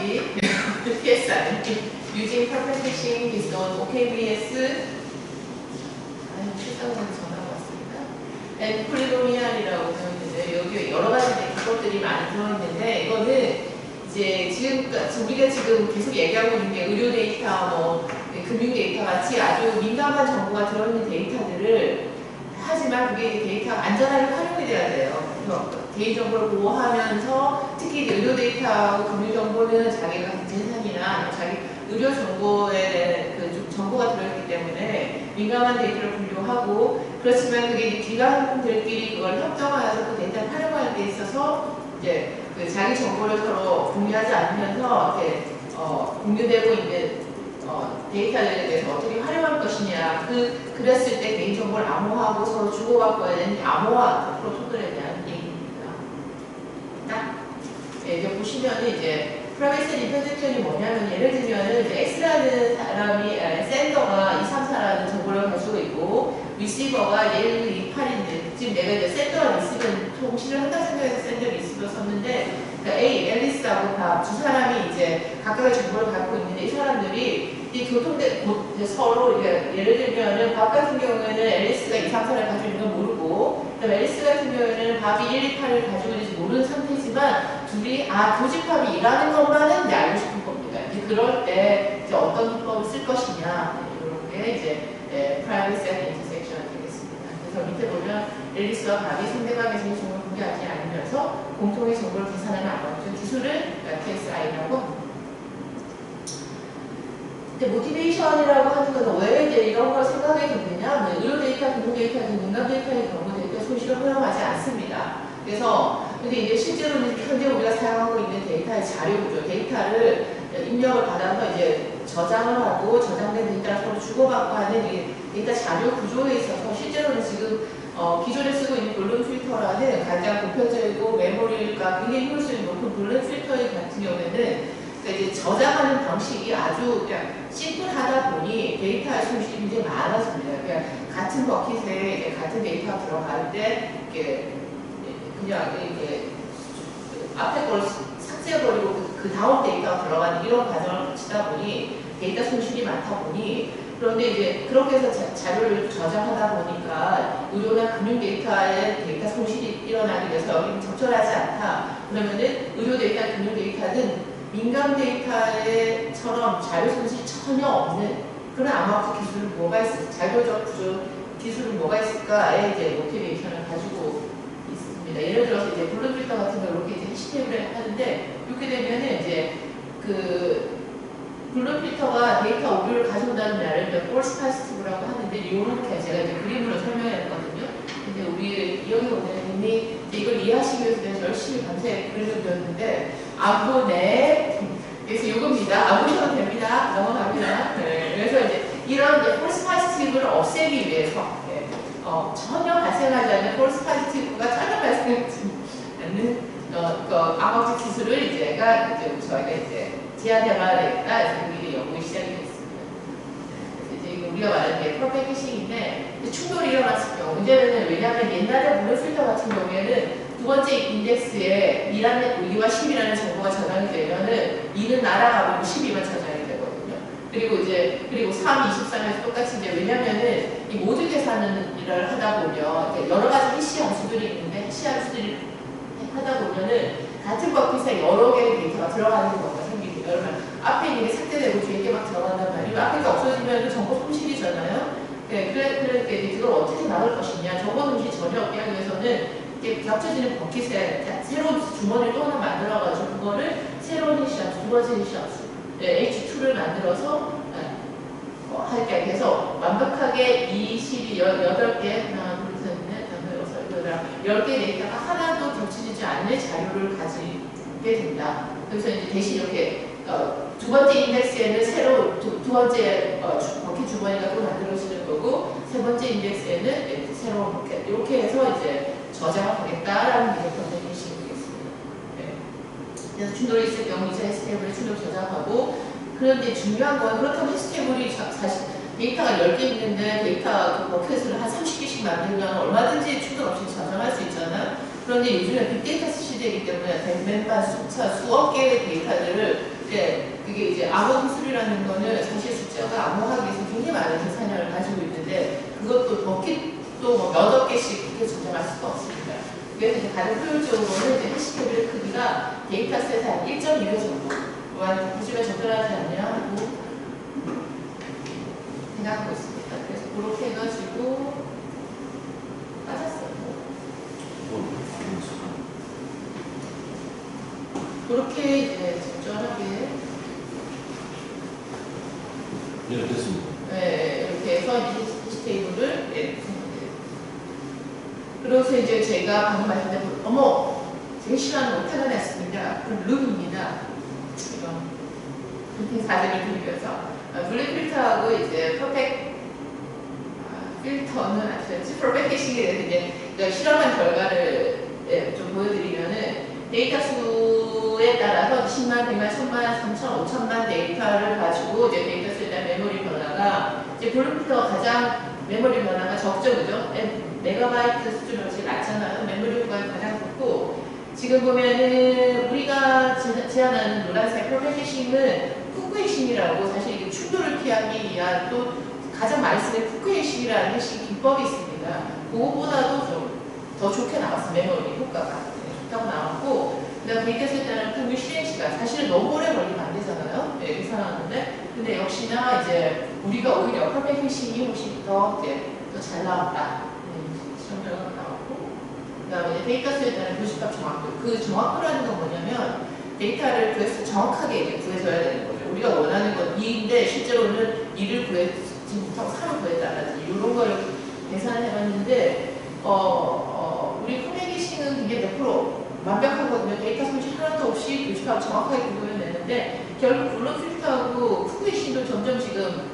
가지 PSR using perfect hashing is known OKBS 실장님한테 전화가 왔습니다. and polynomial이라고 되어 있는데 여기 여러 가지 기법들이 많이 들어있는데 이거는 이제 지금 우리가 지금 계속 얘기하고 있는 게 의료 데이터, 뭐 금융 데이터 같이 아주 민감한 정보가 들어있는 데이터들을 하지만 그게 데이터가 안전하게 활용이 돼야 돼요. 개인정보를 보호하면서 특히 의료 데이터하고 금융정보는 자기가 재산이나 자기 의료 정보에 대한 그 정보가 들어있기 때문에 민감한 데이터를 분류하고 그렇지만 그게 기관들끼리 그걸 협정하여서 그 데이터를 활용할 때 있어서 이제 그 자기 정보를 서로 공유하지 않으면서 이렇게 공유되고 있는 데이터에 대해서 어떻게 활용할 것이냐 그랬을 때 개인정보를 암호화하고 서로 주고받고야 되는 암호화 프로토콜에 대한 얘기입니다. 네, 이제 보시면은 이제 프라이버시 리프레젠테이션이 뭐냐면 예를 들면은 이제 X라는 사람이 샌더가 234라는 정보를 가지고 있고 리시버가 1228인데 지금 내가 이제 샌더와 리시버는 동시를 한다 생각해서 샌더 리시버 썼는데 그러니까 A, 앨리스하고 밥 두 사람이 이제 각각의 정보를 갖고 있는데 이 사람들이 이 교통대 서로 예를 들면은 밥 같은 경우에는 앨리스가 234를 가지고 있는 건 모르고 그다음 앨리스 같은 경우에는 밥이 128을 가지고 있는지 모르는 상태지만 둘이 교집합이 일하는 것만은 이제 알고 싶은 겁니다. 이제 그럴 때 이제 어떤 기법을 쓸 것이냐 이런 게 이제 프라이버시 앤 인터섹션 되겠습니다. 그래서 밑에 보면 앨리스와 밥이 상대방의 정보를 공개하지 않으면서 공통의 정보를 계산하는 암호적 기술을 PSI라고 합니다. 근데 모티베이션이라고 하는 것은 왜 이제 이런 걸 생각하게 됐느냐? 의료 데이터, 금융 데이터 등 민감 데이터의 경우 데이터 소실을 허용하지 않습니다. 그래서 근데 이제 실제로는 현재 우리가 사용하고 있는 데이터의 자료 구조, 데이터를 입력을 받아서 이제 저장을 하고 저장된 데이터를 서로 주고받고 하는 이 데이터 자료 구조에 있어서 실제로는 지금 기존에 쓰고 있는 블룸 필터라는 가장 보편적이고 메모리가 굉장히 효율성이 높은 블룸 필터 같은 경우에는 그러니까 이제 저장하는 방식이 아주 그냥 심플하다 보니 데이터의 손실이 굉장히 많았습니다. 그냥 같은 버킷에 이제 같은 데이터가 들어갈 때 이렇게 그냥 이렇게 앞에 걸 삭제해버리고 그 다음 데이터가 들어가는 이런 과정을 거치다 보니 데이터 손실이 많다 보니 그런데 이제 그렇게 해서 자료를 저장하다 보니까 의료나 금융 데이터의 데이터 손실이 일어나기 위해서 여기는 적절하지 않다. 그러면은 의료 데이터, 금융 데이터는 민감 데이터처럼 자료 손실이 전혀 없는 그런 암호학적 기술은 뭐가 있을까? 자료적 구조 기술은 뭐가 있을까에 이제 모티베이션을 가지고 있습니다. 예를 들어서 이제 블룸 필터 같은 걸 이렇게 이제 해시태그를 하는데 이렇게 되면은 이제 그 블룸 필터가 데이터 오류를 가져온다는 말을 폴스 파지티브라고 하는데 이렇게 제가 이제 그림으로 설명했거든요. 근데 우리 이영희 원장님이 이걸 이해하시기 위해서 내가 열심히 밤새 그림을 그렸는데 안 보네. 그래서 이겁니다. 안 보셔도 됩니다. 넘어갑니다. 네. 그래서 이제 이런 이제 폴스 파지티브를 없애기 위해서 전혀 발생하지 않는 폴스 파지티브가 전혀 발생하지 않는 암호적 기술을 저희가 이제 제안해봐야 되겠다. 그래서 그게 연구가 시작이 됐습니다. 그래서 이제 우리가 말하는 게 퍼펙트 해싱인데 충돌이 일어났을 경우 문제는 왜냐하면 옛날에 블룸 필터 같은 경우에는 두 번째 인덱스에 2와 10이라는 정보가 저장이 되면은 2는 날아가고 12만 저장이 되거든요. 그리고 3, 23에서 똑같이 이제 왜냐면은 이 모듈 계산을 하다 보면 여러 가지 해시 함수들이 있는데 해시 함수들이 하다 보면은 같은 버킷에 여러 개의 데이터가 들어가는 경우가 생기고 그러면 앞에 있는 게 삭제되고 뒤에 게 막 들어간단 말이에요. 앞에 게 없어지면 정보 손실이잖아요. 네, 그러니까 이걸 어떻게 막을 것이냐. 정보 손실이 전혀 없게 하기 위해서는 이렇게 겹쳐지는 버킷에 새로운 주머니를 또 하나 만들어가지고 그거를 새로운 해시 함수, 두 번째 해시 함수 H2를 만들어서 할게 해서 완벽하게 8개, 하나, 둘, 셋, 넷, 다섯, 여섯, 10개 데이터가 하나도 겹쳐지지 않는 자료를 가지게 된다. 그래서 이제 대신 이렇게 두 번째 인덱스에는 새로 두 번째 버킷 주머니가 또 만들어지는 거고 세 번째 인덱스에는 새로운 버킷 이렇게 해서 이제 저장을 하겠다라는 게 컨셉이 되겠습니다. 네. 그래서 충돌이 있을 경우 이제 해시태그를 충돌 저장하고 그런데 중요한 건 그렇다면 해시태그이 사실 데이터가 10개 있는데 데이터 그 버킷을 한 30개씩 만들면 얼마든지 충돌 없이 저장할 수 있잖아요. 그런데 요즘에 빅데이터 시대이기 때문에 백맨반 수억 개의 데이터들을 이게 이제 암호 기술이라는 거는 사실 숫자가 암호하기 위해서 굉장히 많은 계산량을 가지고 있는데 그것도 버킷도 뭐 몇억 개씩 그렇게 조정할 수가 없습니다. 그래서 이제 가장 효율적으로는 이제 해시 테이블의 크기가 데이터셋의 한 1.2배 정도 또한 기준에 접근하지 않냐 하고 생각하고 있습니다. 그래서 그렇게 해가지고 빠졌어요. 그렇게 이제 적절하게 네, 됐습니다. 네, 이렇게 해서 해시 테이블을 그래서 이제 제가 방금 말씀드린 어머 제일 싫어하는 오타가 났습니다. 그럼 룸입니다. 이런 사진을 드리면서 블랙 필터하고 이제 퍼펙트 필터는 아시죠? 퍼펙트 해싱에 대해서 이제 실험한 결과를 좀 보여드리면은 데이터 수에 따라서 10만, 100만, 1000만, 3000, 5000만 데이터를 가지고 이제 데이터 수에 따른 메모리 변화가 이제 블랙 필터가 가장 메모리 변화가 적죠, 그죠? 메가바이트 수준으로 제일 낮잖아요. 메모리 구간이 가장 높고 지금 보면은 우리가 제안하는 노란색 퍼펙트 해싱은 후크 해싱이라고 사실 이게 충돌을 피하기 위한 또 가장 많이 쓰는 후크 해싱이라는 해싱 기법이 있습니다. 그거보다도 좀 더 좋게 나왔어 메모리 효과가 좋다고 나왔고 그다음 데이터셋에 따른 평균 실행 시간 사실은 너무 오래 걸리면 안 되잖아요. 네, 계산하는데 근데 역시나 이제 우리가 오히려 퍼펙트 해싱이 훨씬 더 잘 나왔다. 시험 결과가 나왔고 그다음에 이제 데이터셋에 따른 교집합 정확도 그 정확도라는 건 뭐냐면 데이터를 구해서 정확하게 이제 구해줘야 되는 거죠. 우리가 원하는 건 2인데 실제로는 2를 구했지 못하고 3을 구했다든지 이런 걸 계산을 해봤는데 우리 커뮤니케이션은 굉장히 100% 완벽하거든요. 데이터 손실 하나도 없이 교집합 정확하게 구분해내는데 결국 블록 필터하고 쿠쿠이신도 점점 지금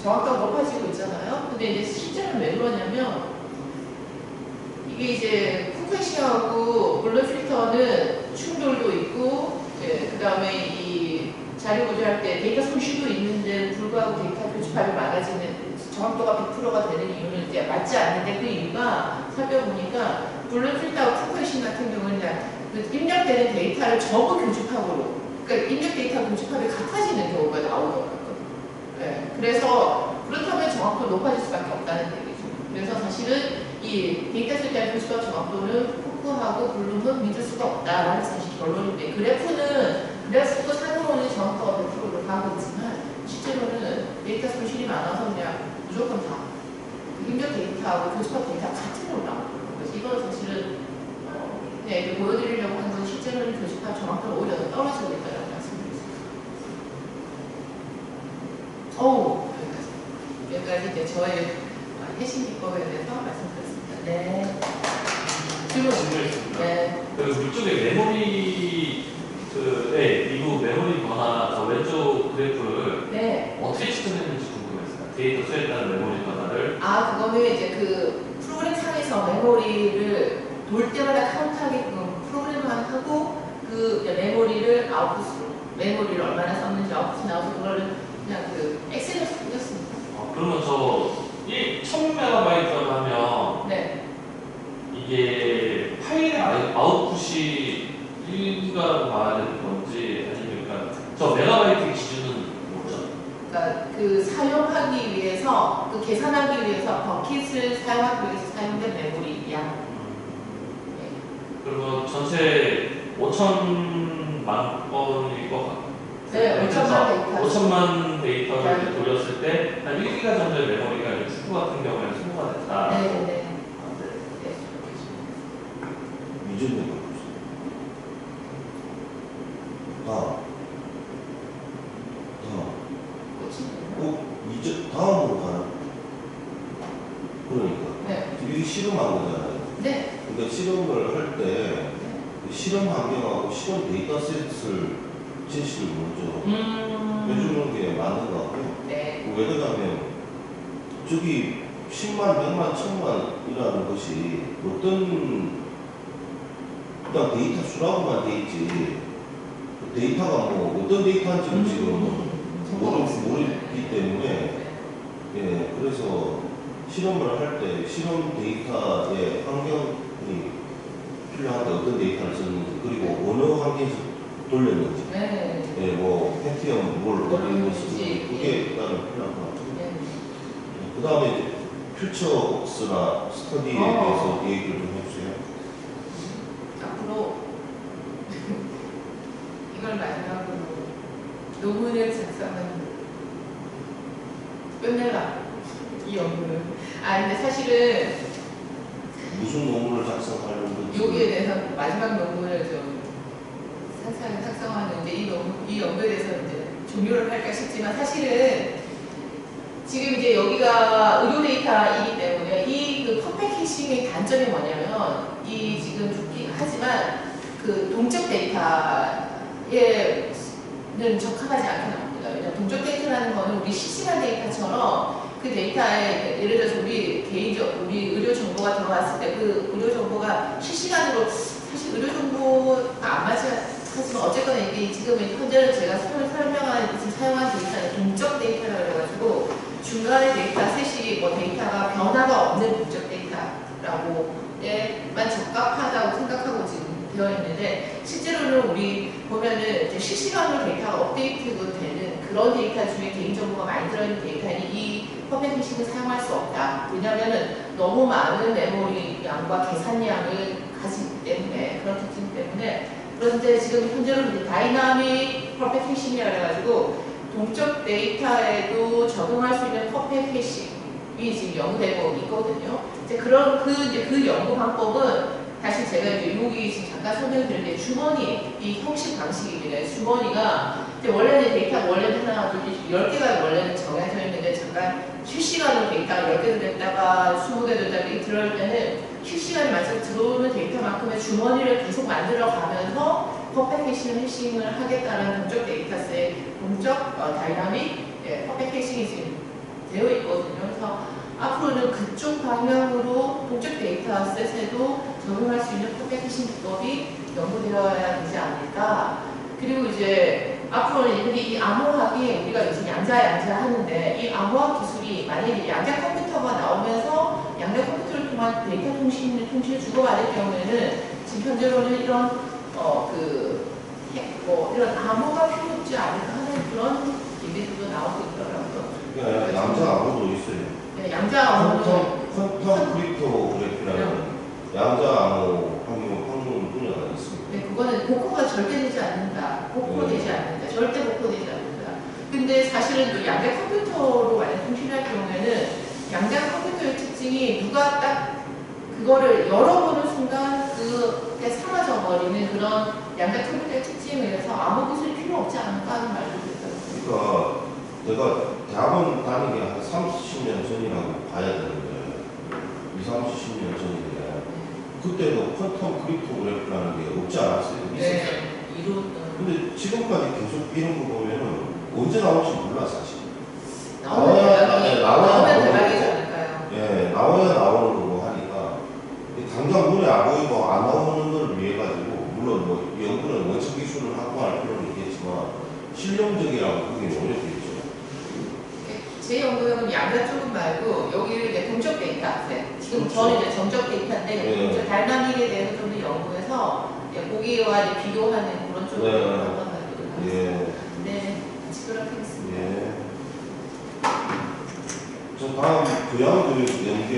정확도가 높아지고 있잖아요. 근데 이제 실제로는 왜 그러냐면 이게 이제 쿠쿠이신하고 블록 필터는 충돌도 있고 그 다음에 이 자료 구조할 때 데이터 손실도 있는데 불구하고 데이터 교집합이 많아지는 정확도가 100%가 되는 이유는 이제 맞지 않는데 그 이유가 살펴보니까 블루 필터하고 쿠쿠이신 같은 경우는 그 입력되는 데이터를 전부 교집합으로 그러니까 입력 데이터 교집합이 같아지는 경우가 나오더라고요. 네, 그래서 그렇다면 정확도 높아질 수밖에 없다는 얘기죠. 그래서 사실은 이 데이터셋에 대한 교집합 정확도는 쿠쿠하고 블루는 믿을 수가 없다라는 사실 결론인데 그래프 상으로는 정확도가 100%로 가고 있지만 실제로는 데이터 손실이 많아서 그냥 무조건 다 입력 데이터하고 교집합 데이터 같은 걸로 나오더라고요. 그래서 이건 사실은 그냥 이렇게 보여드리려고 하는 건 실제로는 교집합 정확도가 오히려 더 떨어지고 있다는 말씀드렸습니다. 여기까지 이제 저의 해싱 기법에 대해서 말씀드렸습니다. 네. 질문했습니다. 네. 그 위쪽에 메모리 미국 메모리 변화 왼쪽 그래프를 네. 어떻게 측정했는지 궁금했어요. 데이터 수에 따른 메모리 변화를 그거는 이제 그 프로그램 상에서 메모리를 돌 때마다 카운트하게끔 프로그램만 하고 그 메모리를 아웃풋으로 메모리를 얼마나 썼는지 아웃풋이 나와서 그거를 그냥 그 엑셀에서 뿌렸습니다. 그러면 저 1000MB라고 하면 네. 이게 파일의 아웃풋이 1기가라고 말해야 되는 건지 아니면 그러니까 저 메가바이트 기준은 뭐죠? 그러니까 그 사용하기 위해서 그 계산하기 위해서 버킷을 사용하기 위해서 사용된 메모리 양. 네. 그러면 전체 5천만 건일 것 같아요. 네, 5천만 데이터를 돌렸을 때 한 1기가 정도의 메모리가 축구 같은 경우에는 소모가 됐다. 네, 네. 이준님 다음으로 가나? 그러니까. 네. 이게 실험한 거잖아요. 네. 그러니까 실험을 할 때 실험 환경하고 실험 데이터셋을 제시를 먼저 해주는 게 맞는 것 같고요. 네. 왜 그러냐면 저기 10만, 100만, 1000만이라는 것이 어떤 그냥 데이터 수라고만 돼 있지 데이터가 뭐 어떤 데이터인지는 지금 모르기 때문에 그래서 실험을 할 때 실험 데이터의 환경이 필요한데 어떤 데이터를 썼는지 그리고 어느 환경에서 돌렸는지 네. 뭐 뭐를 있으면 그게 일단은 필요한 것 같아요. 네. 그 다음에 이제 퓨처웍스나 스터디에 대해서 얘기를 좀 해주세요. 앞으로 이걸 마지막으로 논문을 작성하는 끝내라 이 연구는. 근데 사실은 무슨 논문을 작성하려는 건지. 여기에 대해서 마지막 논문을 좀 상세하게 작성하는데 이 연구에 대해서 이제 종료를 할까 싶지만 사실은 지금 이제 여기가 의료 데이터이기 때문에 이 퍼펙트 캐싱의 단점이 뭐냐면 이 지금 좋긴 하지만 그 동적 데이터에는 적합하지 않게 나옵니다. 왜냐하면 동적 데이터라는 거는 우리 실시간 데이터처럼 그 데이터에 예를 들어서 우리 의료 정보가 들어왔을 때 그 의료 정보가 실시간으로 사실 의료 정보가 안 맞지 하지만 어쨌거나 이게 지금 현재는 제가 설명하는 지금 사용한 데이터는 동적 데이터라고 해가지고 중간에 데이터 셋이 데이터가 변화가 없는 동적 데이터라고에만 적합하다고 생각하고 지금 되어 있는데 실제로는 우리 보면은 이제 실시간으로 데이터가 업데이트가 되는 그런 데이터 중에 개인정보가 많이 들어있는 데이터는 이 퍼펙트 캐싱을 사용할 수 없다. 왜냐면은 너무 많은 메모리 양과 계산량을 가지기 때문에 그런 특징 때문에. 그런데 지금 현재는 이제 다이나믹 퍼펙트 캐싱이라 해가지고 동적 데이터에도 적용할 수 있는 퍼펙트 캐싱이 지금 연구되고 있거든요. 이제 그 연구 방법은 사실 제가 이제 여기 지금 잠깐 설명드렸는데 주머니 이 형식 방식입니다. 주머니가 이제 원래는 데이터가 원래는 하나, 둘, 10개가 원래는 정해져 있는데 잠깐 실시간으로 데이터가 10개 됐다가 20개 됐다가 이렇게 들어올 때는 실시간에 맞춰서 들어오는 데이터만큼의 주머니를 계속 만들어 가면서 퍼펙트 캐싱을 하겠다는 동적 데이터셋, 동적 다이나믹 퍼펙트 캐싱이 지금 되어 있거든요. 그래서 앞으로는 그쪽 방향으로 동적 데이터셋에도 적용할 수 있는 퍼펙트 캐싱 기법이 연구되어야 되지 않을까. 그리고 이제 앞으로는 근데 이 암호학이 우리가 요즘 양자 하는데 이 암호학 기술이 만약에 양자 컴퓨터가 나오면서 양자 컴퓨터를 통한 데이터 통신을 주고받을 경우에는 지금 현재로는 이런 이런 암호가 필요 없지 않을까 하는 그런 얘기들도 나오고 있더라고요. 그러니까 양자 암호도 있어요. 네, 양자 암호도 퀀텀 크립토그래피라는 양자 암호 확률 분야가 있습니다. 네, 그거는 복호가 절대 되지 않는다. 복호되지 않는다. 절대 복호되지 않는다. 근데 사실은 또 양자 컴퓨터로 만약 통신할 경우에는 양자 컴퓨터의 특징이 누가 딱 그거를 열어보는 순간 그게 사라져 버리는 그런 양자 컴퓨터의 특징에 의해서 아무 기술이 필요 없지 않을까 하는 말도 있더라고요. 그러니까 내가 대학원 다니기 한 30년 전이라고 봐야 되는데 30년 전인데 그때도 퀀텀 크립토그래프라는 게 없지 않았어요. 네, 근데 지금까지 계속 이런 거 보면은 언제 나올지 몰라 사실. 나오면 대박이지 않을까요? 예, 나와야 나오는 거고 하니까 당장 눈에 안 보이고 안 나오는 걸 위해 가지고 물론 뭐 연구는 원칙 기술을 확보할 필요는 있겠지만 실용적이라고 그게 어렵겠죠. 제 연구는 양자 쪽은 말고 여기를 이제 동적 데이터 지금 그렇죠. 저는 이제 정적 데이터인데 네. 동적 다이나믹에 대해서 좀 더 연구해서 보기와 이제 비교하는 그런 쪽으로 네. 한번 가도록 하겠습니다. 예. 네, 같이 그렇게 하겠습니다. 예. 저 다음 교양교육 연계